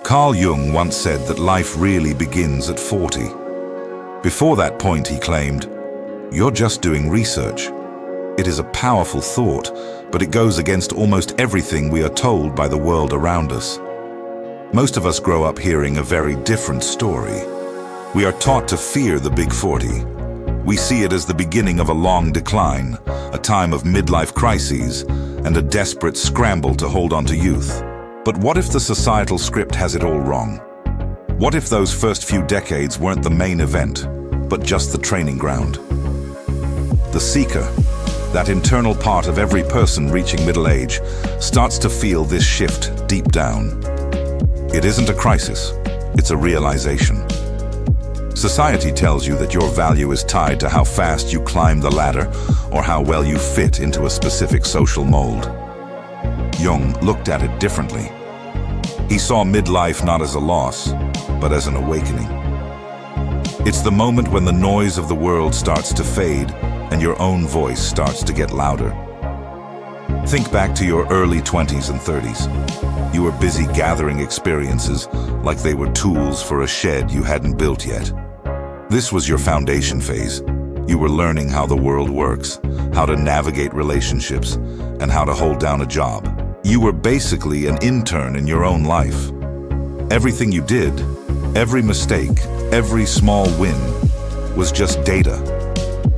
Carl Jung once said that life really begins at 40. Before that point, he claimed, "You're just doing research." It is a powerful thought, but it goes against almost everything we are told by the world around us. Most of us grow up hearing a very different story. We are taught to fear the big 40. We see it as the beginning of a long decline, a time of midlife crises, and a desperate scramble to hold on to youth. But what if the societal script has it all wrong? What if those first few decades weren't the main event, but just the training ground? The seeker, that internal part of every person reaching middle age, starts to feel this shift deep down. It isn't a crisis, it's a realization. Society tells you that your value is tied to how fast you climb the ladder or how well you fit into a specific social mold. Jung looked at it differently. He saw midlife not as a loss, but as an awakening. It's the moment when the noise of the world starts to fade and your own voice starts to get louder. Think back to your early 20s and 30s. You were busy gathering experiences like they were tools for a shed you hadn't built yet. This was your foundation phase. You were learning how the world works, how to navigate relationships, and how to hold down a job. You were basically an intern in your own life. Everything you did, every mistake, every small win, was just data.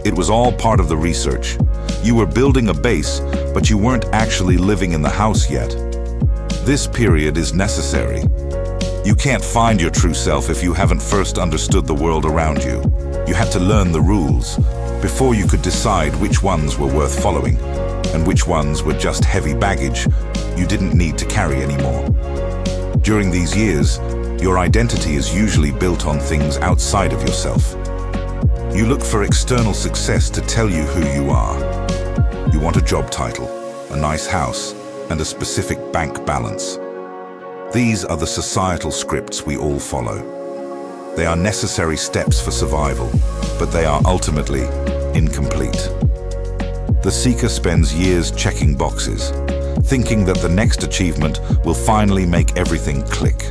It was all part of the research. You were building a base, but you weren't actually living in the house yet. This period is necessary. You can't find your true self if you haven't first understood the world around you. You had to learn the rules before you could decide which ones were worth following and which ones were just heavy baggage you didn't need to carry anymore. During these years, your identity is usually built on things outside of yourself. You look for external success to tell you who you are. You want a job title, a nice house, and a specific bank balance. These are the societal scripts we all follow. They are necessary steps for survival, but they are ultimately incomplete. The seeker spends years checking boxes, thinking that the next achievement will finally make everything click.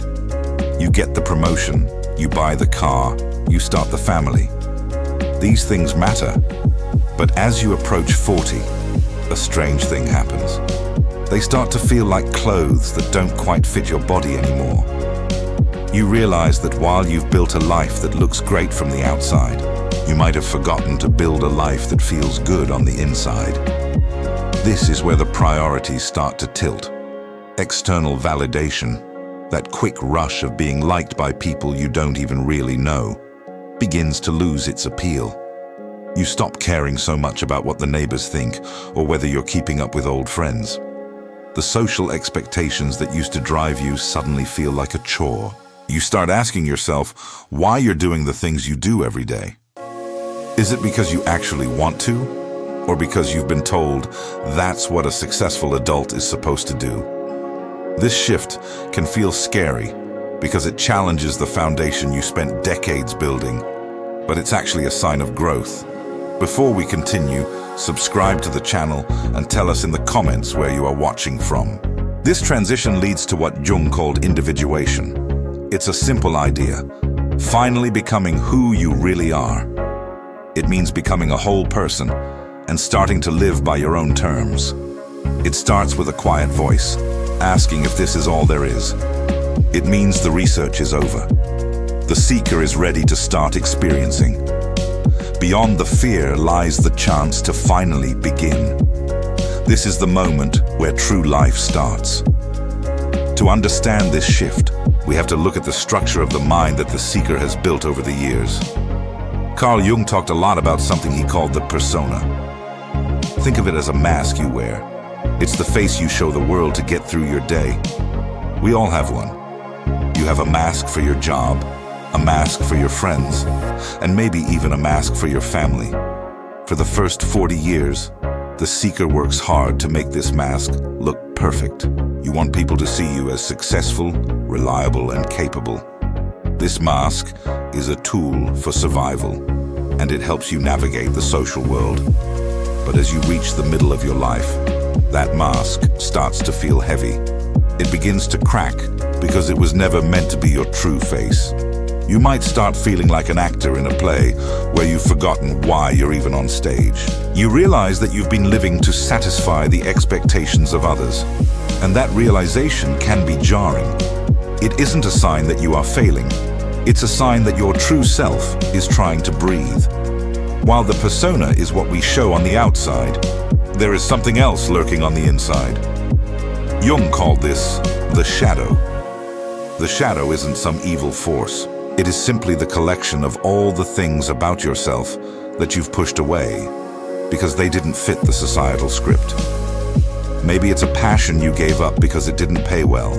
You get the promotion, you buy the car, you start the family. These things matter, but as you approach 40, a strange thing happens. They start to feel like clothes that don't quite fit your body anymore. You realize that while you've built a life that looks great from the outside, you might have forgotten to build a life that feels good on the inside. This is where the priorities start to tilt. External validation, that quick rush of being liked by people you don't even really know, begins to lose its appeal. You stop caring so much about what the neighbors think or whether you're keeping up with old friends. The social expectations that used to drive you suddenly feel like a chore. You start asking yourself why you're doing the things you do every day. Is it because you actually want to, or because you've been told that's what a successful adult is supposed to do? This shift can feel scary because it challenges the foundation you spent decades building, but it's actually a sign of growth. Before we continue, subscribe to the channel and tell us in the comments where you are watching from. This transition leads to what Jung called individuation. It's a simple idea, finally becoming who you really are. It means becoming a whole person and starting to live by your own terms. It starts with a quiet voice, asking if this is all there is. It means the research is over. The seeker is ready to start experiencing. Beyond the fear lies the chance to finally begin. This is the moment where true life starts. To understand this shift, we have to look at the structure of the mind that the seeker has built over the years. Carl Jung talked a lot about something he called the persona. Think of it as a mask you wear. It's the face you show the world to get through your day. We all have one. You have a mask for your job, a mask for your friends, and maybe even a mask for your family. For the first 40 years, the seeker works hard to make this mask look perfect. You want people to see you as successful, reliable, and capable. This mask is a tool for survival, and it helps you navigate the social world. But as you reach the middle of your life, that mask starts to feel heavy. It begins to crack, because it was never meant to be your true face. You might start feeling like an actor in a play where you've forgotten why you're even on stage. You realize that you've been living to satisfy the expectations of others, and that realization can be jarring. It isn't a sign that you are failing. It's a sign that your true self is trying to breathe. While the persona is what we show on the outside, there is something else lurking on the inside. Jung called this the shadow. The shadow isn't some evil force. It is simply the collection of all the things about yourself that you've pushed away because they didn't fit the societal script. Maybe it's a passion you gave up because it didn't pay well.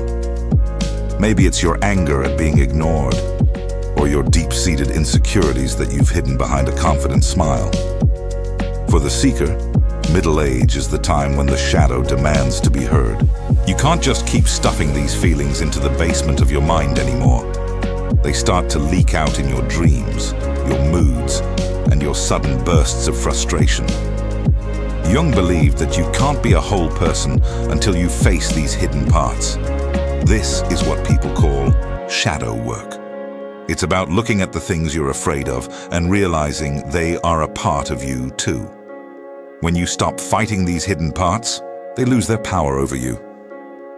Maybe it's your anger at being ignored, or your deep-seated insecurities that you've hidden behind a confident smile. For the seeker, middle age is the time when the shadow demands to be heard. You can't just keep stuffing these feelings into the basement of your mind anymore. They start to leak out in your dreams, your moods, and your sudden bursts of frustration. Jung believed that you can't be a whole person until you face these hidden parts. This is what people call shadow work. It's about looking at the things you're afraid of and realizing they are a part of you too. When you stop fighting these hidden parts, they lose their power over you.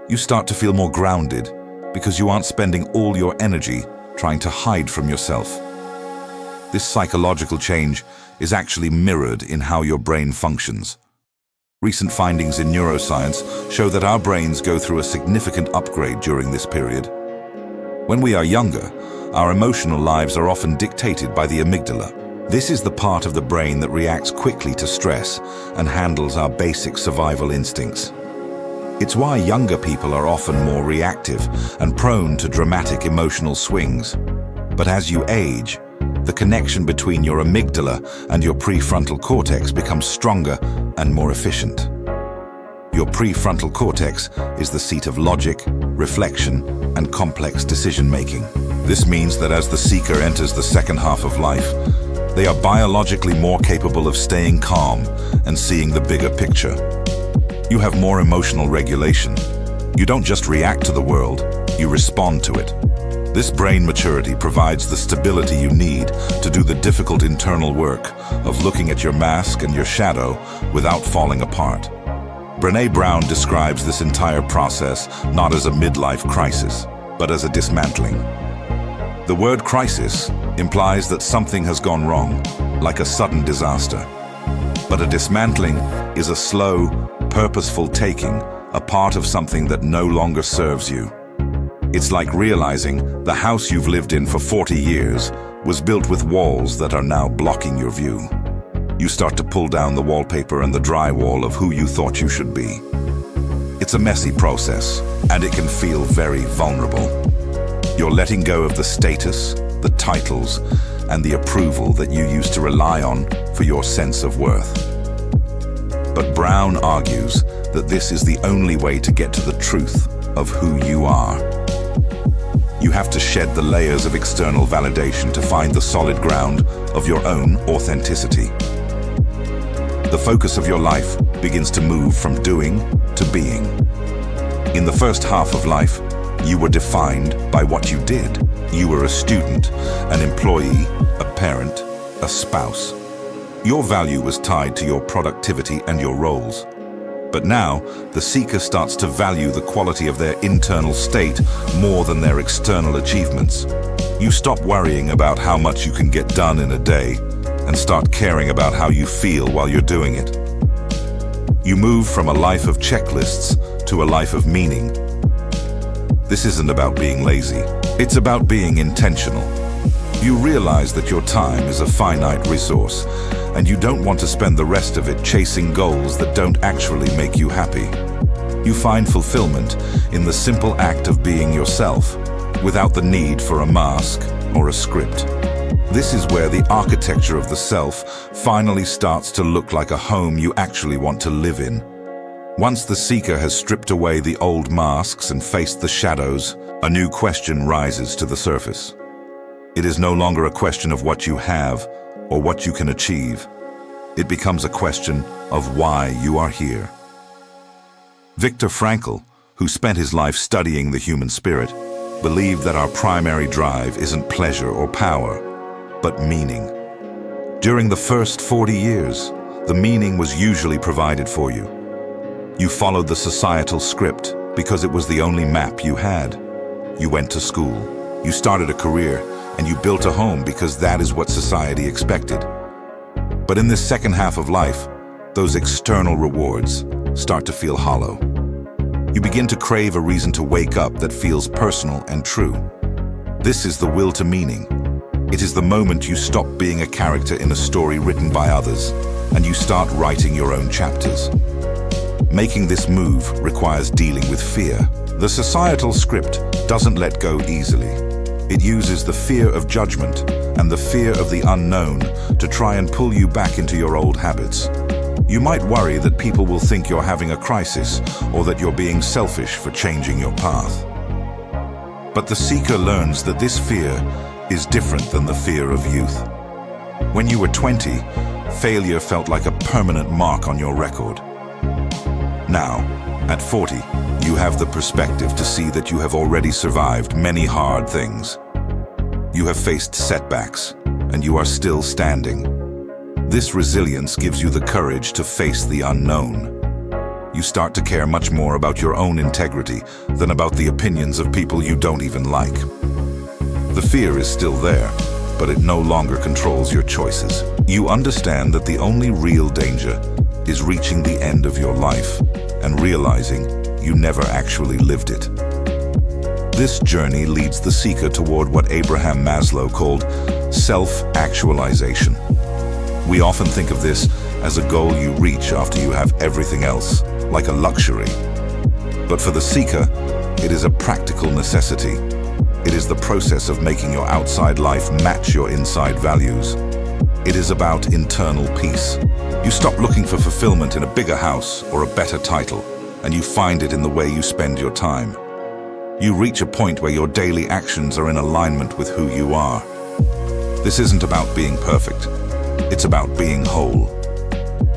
You start to feel more grounded because you aren't spending all your energy trying to hide from yourself. This psychological change is actually mirrored in how your brain functions. Recent findings in neuroscience show that our brains go through a significant upgrade during this period. When we are younger, our emotional lives are often dictated by the amygdala. This is the part of the brain that reacts quickly to stress and handles our basic survival instincts. It's why younger people are often more reactive and prone to dramatic emotional swings. But as you age, the connection between your amygdala and your prefrontal cortex becomes stronger and more efficient. Your prefrontal cortex is the seat of logic, reflection, and complex decision-making. This means that as the seeker enters the second half of life, they are biologically more capable of staying calm and seeing the bigger picture. You have more emotional regulation. You don't just react to the world, you respond to it. This brain maturity provides the stability you need to do the difficult internal work of looking at your mask and your shadow without falling apart. Brené Brown describes this entire process not as a midlife crisis, but as a dismantling. The word crisis implies that something has gone wrong, like a sudden disaster. But a dismantling is a slow, purposeful taking, a part of something that no longer serves you. It's like realizing the house you've lived in for 40 years was built with walls that are now blocking your view. You start to pull down the wallpaper and the drywall of who you thought you should be. It's a messy process, and it can feel very vulnerable. You're letting go of the status, the titles, and the approval that you used to rely on for your sense of worth. But Brown argues that this is the only way to get to the truth of who you are. You have to shed the layers of external validation to find the solid ground of your own authenticity. The focus of your life begins to move from doing to being. In the first half of life, you were defined by what you did. You were a student, an employee, a parent, a spouse. Your value was tied to your productivity and your roles. But now, the seeker starts to value the quality of their internal state more than their external achievements. You stop worrying about how much you can get done in a day and start caring about how you feel while you're doing it. You move from a life of checklists to a life of meaning. This isn't about being lazy. It's about being intentional. You realize that your time is a finite resource, and you don't want to spend the rest of it chasing goals that don't actually make you happy. You find fulfillment in the simple act of being yourself, without the need for a mask or a script. This is where the architecture of the self finally starts to look like a home you actually want to live in. Once the seeker has stripped away the old masks and faced the shadows, a new question rises to the surface. It is no longer a question of what you have or what you can achieve. It becomes a question of why you are here. Viktor Frankl, who spent his life studying the human spirit, believed that our primary drive isn't pleasure or power, but meaning. During the first 40 years, the meaning was usually provided for you. You followed the societal script because it was the only map you had. You went to school, you started a career, and you built a home because that is what society expected. But in this second half of life, those external rewards start to feel hollow. You begin to crave a reason to wake up that feels personal and true. This is the will to meaning. It is the moment you stop being a character in a story written by others, and you start writing your own chapters. Making this move requires dealing with fear. The societal script doesn't let go easily. It uses the fear of judgment and the fear of the unknown to try and pull you back into your old habits. You might worry that people will think you're having a crisis or that you're being selfish for changing your path. But the seeker learns that this fear is different than the fear of youth. When you were 20, failure felt like a permanent mark on your record. Now, at 40, you have the perspective to see that you have already survived many hard things. You have faced setbacks, and you are still standing. This resilience gives you the courage to face the unknown. You start to care much more about your own integrity than about the opinions of people you don't even like. The fear is still there, but it no longer controls your choices. You understand that the only real danger is reaching the end of your life and realizing you never actually lived it. This journey leads the seeker toward what Abraham Maslow called self-actualization. We often think of this as a goal you reach after you have everything else, like a luxury. But for the seeker, it is a practical necessity. It is the process of making your outside life match your inside values. It is about internal peace. You stop looking for fulfillment in a bigger house or a better title, and you find it in the way you spend your time. You reach a point where your daily actions are in alignment with who you are. This isn't about being perfect. It's about being whole.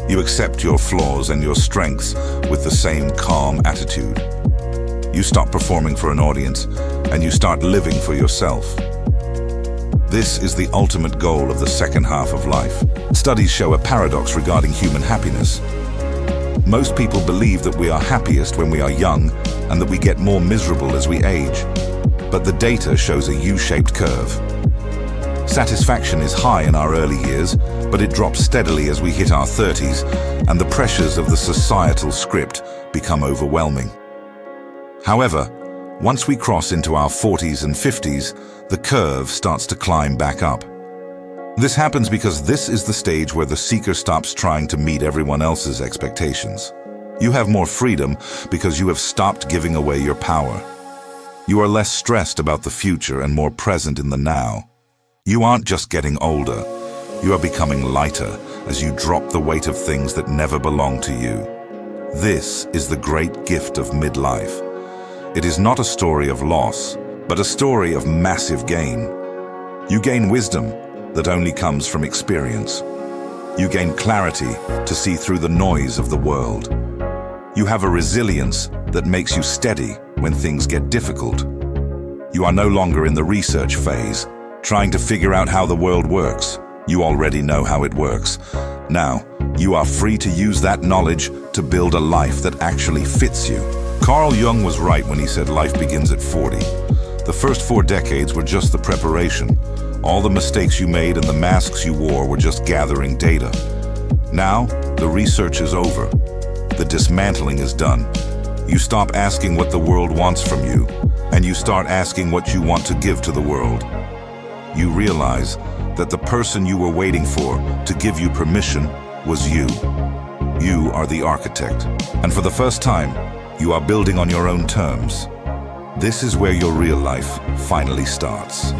You accept your flaws and your strengths with the same calm attitude. You stop performing for an audience, and you start living for yourself. This is the ultimate goal of the second half of life. Studies show a paradox regarding human happiness. Most people believe that we are happiest when we are young and that we get more miserable as we age. But the data shows a U-shaped curve. Satisfaction is high in our early years, but it drops steadily as we hit our 30s, and the pressures of the societal script become overwhelming. However, once we cross into our 40s and 50s, the curve starts to climb back up. This happens because this is the stage where the seeker stops trying to meet everyone else's expectations. You have more freedom because you have stopped giving away your power. You are less stressed about the future and more present in the now. You aren't just getting older, you are becoming lighter as you drop the weight of things that never belong to you. This is the great gift of midlife. It is not a story of loss, but a story of massive gain. You gain wisdom that only comes from experience. You gain clarity to see through the noise of the world. You have a resilience that makes you steady when things get difficult. You are no longer in the research phase, trying to figure out how the world works. You already know how it works. Now, you are free to use that knowledge to build a life that actually fits you. Carl Jung was right when he said life begins at 40. The first 4 decades were just the preparation. All the mistakes you made and the masks you wore were just gathering data. Now, the research is over. The dismantling is done. You stop asking what the world wants from you, and you start asking what you want to give to the world. You realize that the person you were waiting for to give you permission was you. You are the architect, and for the first time, you are building on your own terms. This is where your real life finally starts.